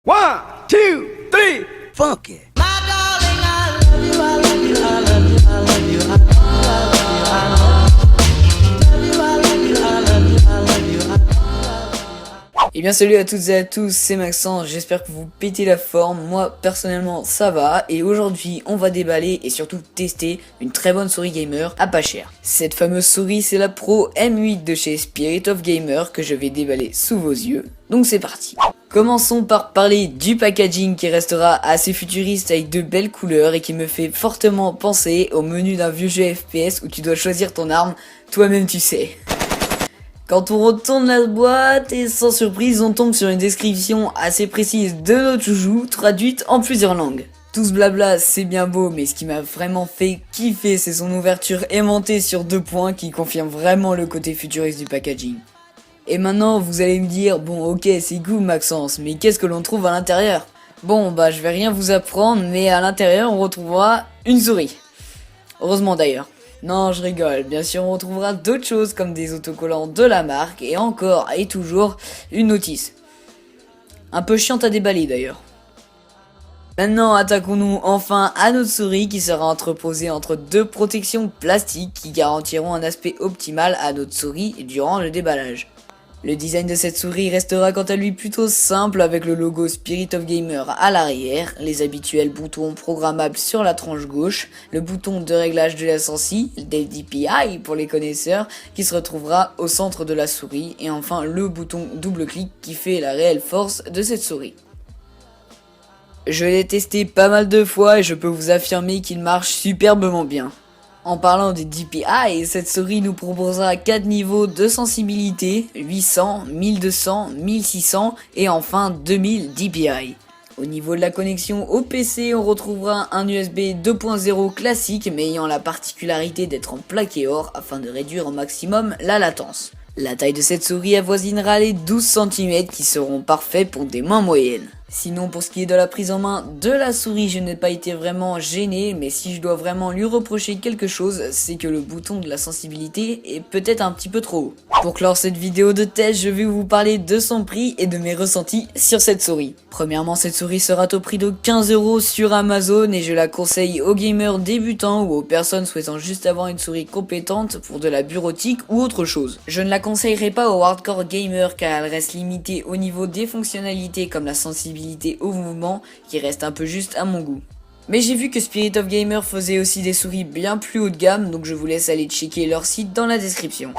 One, two, three, funky. Et bien salut à toutes et à tous, c'est Maxence, j'espère que vous pétez la forme, moi personnellement ça va, et aujourd'hui on va déballer et surtout tester une très bonne souris gamer à pas cher. Cette fameuse souris c'est la Pro M8 de chez Spirit of Gamer que je vais déballer sous vos yeux, donc c'est parti. Commençons par parler du packaging qui restera assez futuriste avec de belles couleurs et qui me fait fortement penser au menu d'un vieux jeu FPS où tu dois choisir ton arme, toi-même tu sais. Quand on retourne la boîte et sans surprise on tombe sur une description assez précise de notre joujou traduite en plusieurs langues. Tout ce blabla c'est bien beau mais ce qui m'a vraiment fait kiffer c'est son ouverture aimantée sur 2 points qui confirme vraiment le côté futuriste du packaging. Et maintenant vous allez me dire bon ok c'est cool Maxence mais qu'est-ce que l'on trouve à l'intérieur? Bon bah je vais rien vous apprendre mais à l'intérieur on retrouvera une souris. Heureusement d'ailleurs. Non, je rigole, bien sûr on retrouvera d'autres choses comme des autocollants de la marque et encore et toujours une notice. Un peu chiante à déballer d'ailleurs. Maintenant attaquons-nous enfin à notre souris qui sera entreposée entre 2 protections plastiques qui garantiront un aspect optimal à notre souris durant le déballage. Le design de cette souris restera quant à lui plutôt simple avec le logo Spirit of Gamer à l'arrière, les habituels boutons programmables sur la tranche gauche, le bouton de réglage de la sensi, des DPI pour les connaisseurs, qui se retrouvera au centre de la souris, et enfin le bouton double clic qui fait la réelle force de cette souris. Je l'ai testé pas mal de fois et je peux vous affirmer qu'il marche superbement bien. En parlant des DPI, cette souris nous proposera 4 niveaux de sensibilité, 800, 1200, 1600 et enfin 2000 DPI. Au niveau de la connexion au PC, on retrouvera un USB 2.0 classique mais ayant la particularité d'être en plaqué or afin de réduire au maximum la latence. La taille de cette souris avoisinera les 12 cm qui seront parfaits pour des mains moyennes. Sinon pour ce qui est de la prise en main de la souris, je n'ai pas été vraiment gêné, mais si je dois vraiment lui reprocher quelque chose, c'est que le bouton de la sensibilité est peut-être un petit peu trop haut. Pour clore cette vidéo de test, je vais vous parler de son prix et de mes ressentis sur cette souris. Premièrement, cette souris sera au prix de 15 € sur Amazon et je la conseille aux gamers débutants ou aux personnes souhaitant juste avoir une souris compétente pour de la bureautique ou autre chose. Je ne la conseillerai pas aux hardcore gamers car elle reste limitée au niveau des fonctionnalités comme la sensibilité au mouvement qui reste un peu juste à mon goût. Mais j'ai vu que Spirit of Gamer faisait aussi des souris bien plus haut de gamme donc je vous laisse aller checker leur site dans la description.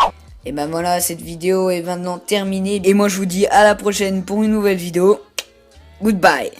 Et ben voilà, cette vidéo est maintenant terminée et moi je vous dis à la prochaine pour une nouvelle vidéo. Goodbye.